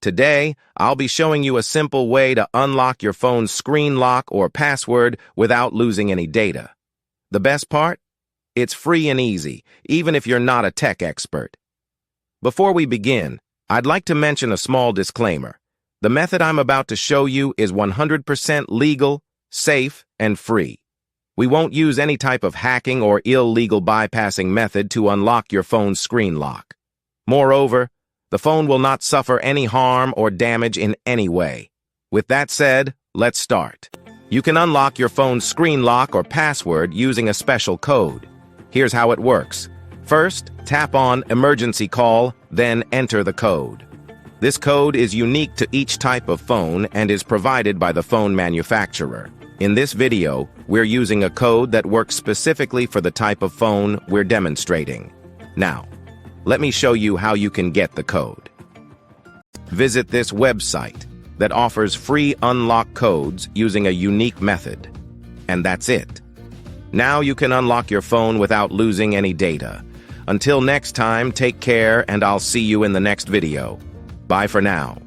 Today, I'll be showing you a simple way to unlock your phone's screen lock or password without losing any data. The best part? It's free and easy, even if you're not a tech expert. Before we begin, I'd like to mention a small disclaimer. The method I'm about to show you is 100% legal, safe, and free. We won't use any type of hacking or illegal bypassing method to unlock your phone's screen lock. Moreover, the phone will not suffer any harm or damage in any way. With that said, let's start. You can unlock your phone's screen lock or password using a special code. Here's how it works. First, tap on Emergency Call, then enter the code. This code is unique to each type of phone and is provided by the phone manufacturer. In this video, we're using a code that works specifically for the type of phone we're demonstrating. Now, let me show you how you can get the code. Visit this website that offers free unlock codes using a unique method. And that's it. Now you can unlock your phone without losing any data. Until next time, take care, and I'll see you in the next video. Bye for now.